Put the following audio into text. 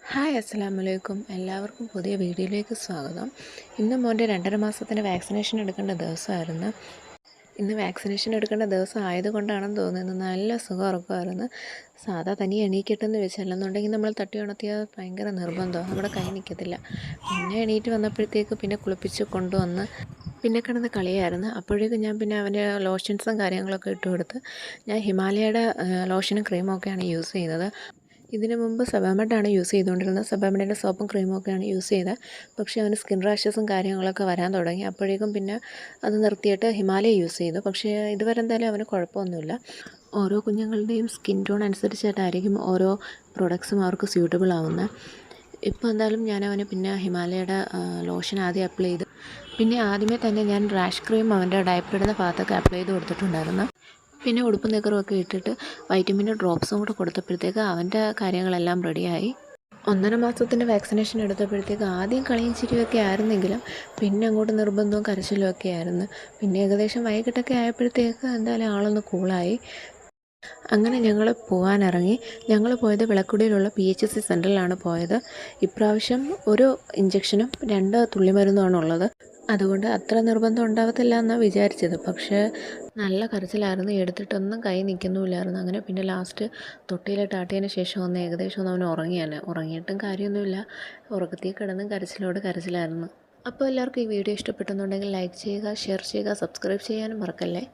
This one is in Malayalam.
ഹായ് അസ്സലാമു അലൈക്കും. എല്ലാവർക്കും പുതിയ വീഡിയോയിലേക്ക് സ്വാഗതം. ഇന്ന് മോൻ്റെ 2.5 മാസത്തിന് വാക്സിനേഷൻ എടുക്കേണ്ട ദിവസമായിരുന്നു. ഇന്ന് വാക്സിനേഷൻ എടുക്കേണ്ട ദിവസം ആയതുകൊണ്ടാണെന്ന് തോന്നുന്നത്. നല്ല സുഖം ഉറക്കമായിരുന്നു. സാധാ തനിയെ എണീക്കട്ടെന്ന് വെച്ചല്ലെന്നുണ്ടെങ്കിൽ നമ്മൾ തട്ടി ഉണർത്തിയാൽ ഭയങ്കര നിർബന്ധമാണ്, നമ്മുടെ കൈ നിൽക്കത്തില്ല. പിന്നെ എണീറ്റ് വന്നപ്പോഴത്തേക്ക് പിന്നെ കുളിപ്പിച്ച് കൊണ്ടുവന്ന് പിന്നെ കിടന്ന് കളിയായിരുന്നു. അപ്പോഴേക്കും ഞാൻ പിന്നെ അവൻ്റെ ലോഷൻസും കാര്യങ്ങളൊക്കെ ഇട്ട് കൊടുത്ത്. ഞാൻ ഹിമാലയയുടെ ലോഷനും ക്രീമും ഒക്കെയാണ് യൂസ് ചെയ്യുന്നത്. ഇതിന് മുമ്പ് സെബാമെഡാണ് യൂസ് ചെയ്തുകൊണ്ടിരുന്നത്. സെബാമെഡിൻ്റെ സോപ്പും ക്രീമും ഒക്കെയാണ് യൂസ് ചെയ്തത്. പക്ഷേ അവന് സ്കിൻ റാഷസും കാര്യങ്ങളൊക്കെ വരാൻ തുടങ്ങി. അപ്പോഴേക്കും പിന്നെ അത് നിർത്തിയിട്ട് ഹിമാലയ യൂസ് ചെയ്തു. പക്ഷേ ഇതുവരെ എന്തായാലും അവന് കുഴപ്പമൊന്നുമില്ല. ഓരോ കുഞ്ഞുങ്ങളുടെയും സ്കിൻ ടോൺ അനുസരിച്ചിട്ടായിരിക്കും ഓരോ പ്രൊഡക്ട്സും അവർക്ക് സ്യൂട്ടബിൾ ആവുന്നത്. ഇപ്പോൾ എന്തായാലും ഞാൻ അവന് പിന്നെ ഹിമാലയയുടെ ലോഷൻ ആദ്യം അപ്ലൈ ചെയ്തു. പിന്നെ ആദ്യമേ തന്നെ ഞാൻ റാഷ് ക്രീം അവൻ്റെ ഡയപ്പർ ഇടുന്ന ഭാഗത്തൊക്കെ അപ്ലൈ ചെയ്ത് കൊടുത്തിട്ടുണ്ടായിരുന്നു. പിന്നെ ഉടുപ്പും നിക്കറുമൊക്കെ ഇട്ടിട്ട് വൈറ്റമിൻ്റെ ഡ്രോപ്സും കൂടെ കൊടുത്തപ്പോഴത്തേക്ക് അവൻ്റെ കാര്യങ്ങളെല്ലാം റെഡിയായി. 1.5 മാസത്തിൻ്റെ വാക്സിനേഷൻ എടുത്തപ്പോഴത്തേക്ക് ആദ്യം കളിയും ചിരിയൊക്കെ ആയിരുന്നെങ്കിലും പിന്നെ അങ്ങോട്ട് നിർബന്ധവും കരച്ചിലും ഒക്കെ ആയിരുന്നു. പിന്നെ ഏകദേശം വൈകിട്ടൊക്കെ ആയപ്പോഴത്തേക്ക് എന്തായാലും ആളൊന്ന് കൂളായി. അങ്ങനെ ഞങ്ങൾ പോകാനിറങ്ങി. ഞങ്ങൾ പോയത് വിളക്കുടിയിലുള്ള PHC സെൻറ്ററിലാണ് പോയത്. ഇപ്രാവശ്യം ഒരു ഇഞ്ചക്ഷനും 2 തുള്ളിമരുന്നുമാണുള്ളത്. അതുകൊണ്ട് അത്ര നിർബന്ധം ഉണ്ടാകത്തില്ല എന്നാണ് വിചാരിച്ചത്. പക്ഷേ നല്ല കരച്ചിലായിരുന്നു, എടുത്തിട്ടൊന്നും കൈ നിൽക്കുന്നുമില്ലായിരുന്നു. അങ്ങനെ പിന്നെ ലാസ്റ്റ് തൊട്ടിയിലിട്ട് ആട്ടിയതിന് ശേഷം ഏകദേശം അവൻ ഉറങ്ങിയാണ്. ഉറങ്ങിയിട്ടും കാര്യമൊന്നുമില്ല, ഉറക്കത്തിൽ കിടന്നും കരച്ചിലോട് കരച്ചിലായിരുന്നു. അപ്പോൾ എല്ലാവർക്കും ഈ വീഡിയോ ഇഷ്ടപ്പെട്ടെന്നുണ്ടെങ്കിൽ ലൈക്ക് ചെയ്യുക, ഷെയർ ചെയ്യുക, സബ്സ്ക്രൈബ് ചെയ്യാനും മറക്കല്ലേ.